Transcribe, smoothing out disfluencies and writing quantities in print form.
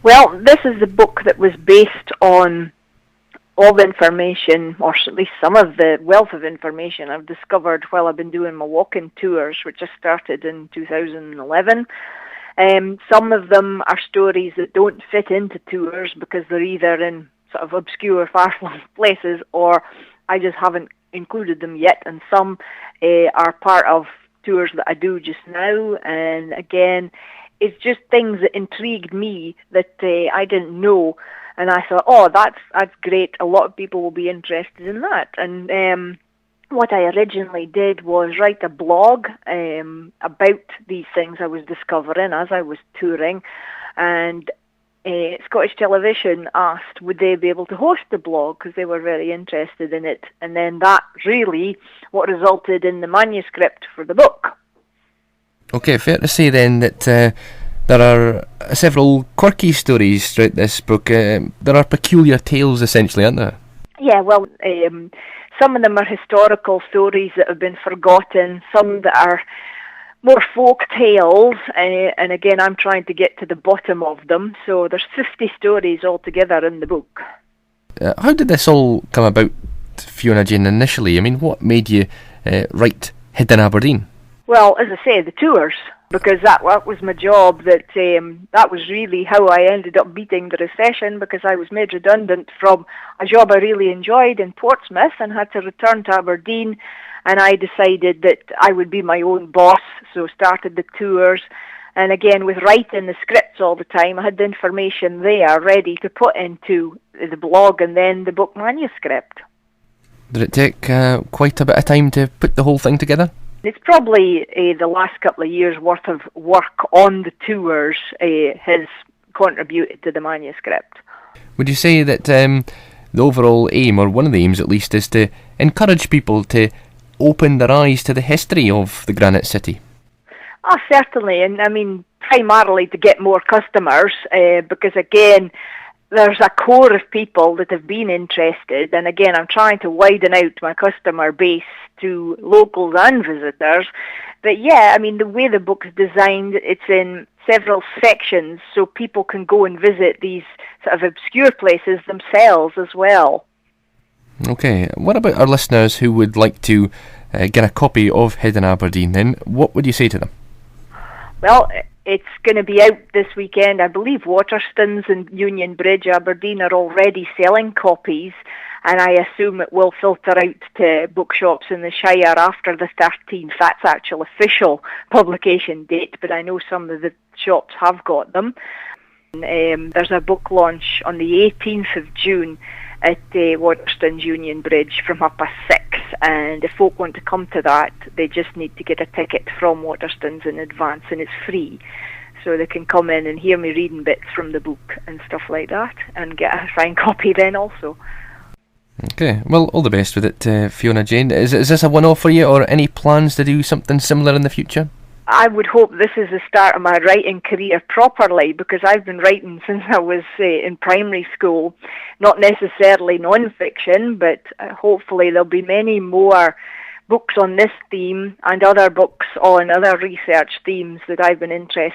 Well, this is the book that was based on all the information, or at least some of the wealth of information I've discovered while I've been doing my walking tours, which I started in 2011. Some of them are stories that don't fit into tours because they're either in sort of obscure, far-flung places, or I just haven't included them yet, and some are part of tours that I do just now, and again, it's just things that intrigued me that I didn't know, and I thought, oh, that's great, a lot of people will be interested in that. And what I originally did was write a blog about these things I was discovering as I was touring, and Scottish Television asked would they be able to host the blog because they were very interested in it, and then that really what resulted in the manuscript for the book. Okay, fair to say then that there are several quirky stories throughout this book. There are peculiar tales, essentially, aren't there? Yeah, well, some of them are historical stories that have been forgotten, some that are more folk tales, and again, I'm trying to get to the bottom of them. So there's 50 stories altogether in the book. How did this all come about, Fiona-Jane, initially? I mean, what made you write Hidden Aberdeen? Well, as I say, the tours, because that was my job. That was really how I ended up beating the recession, because I was made redundant from a job I really enjoyed in Portsmouth and had to return to Aberdeen, and I decided that I would be my own boss, so started the tours. And again, with writing the scripts all the time, I had the information there ready to put into the blog and then the book manuscript. Did it take quite a bit of time to put the whole thing together? It's probably the last couple of years' worth of work on the tours has contributed to the manuscript. Would you say that the overall aim, or one of the aims at least, is to encourage people to open their eyes to the history of the Granite City? Certainly, and I mean primarily to get more customers, because again, there's a core of people that have been interested, and again, I'm trying to widen out my customer base to locals and visitors. But yeah, I mean, the way the book's designed, it's in several sections, so people can go and visit these sort of obscure places themselves as well. Okay, what about our listeners who would like to get a copy of Hidden Aberdeen then? What would you say to them? Well, it's going to be out this weekend. I believe Waterstones and Union Bridge, Aberdeen, are already selling copies, and I assume it will filter out to bookshops in the Shire after the 13th. That's actual official publication date, but I know some of the shops have got them. There's a book launch on the 18th of June at Waterstones Union Bridge from 6:30, and if folk want to come to that, they just need to get a ticket from Waterstones in advance, and it's free, so they can come in and hear me reading bits from the book and stuff like that, and get a signed copy then also. Okay, well, all the best with it, Fiona-Jane. Is this a one-off for you, or any plans to do something similar in the future? I would hope this is the start of my writing career properly, because I've been writing since I was in primary school. Not necessarily non-fiction, but hopefully there'll be many more books on this theme and other books on other research themes that I've been interested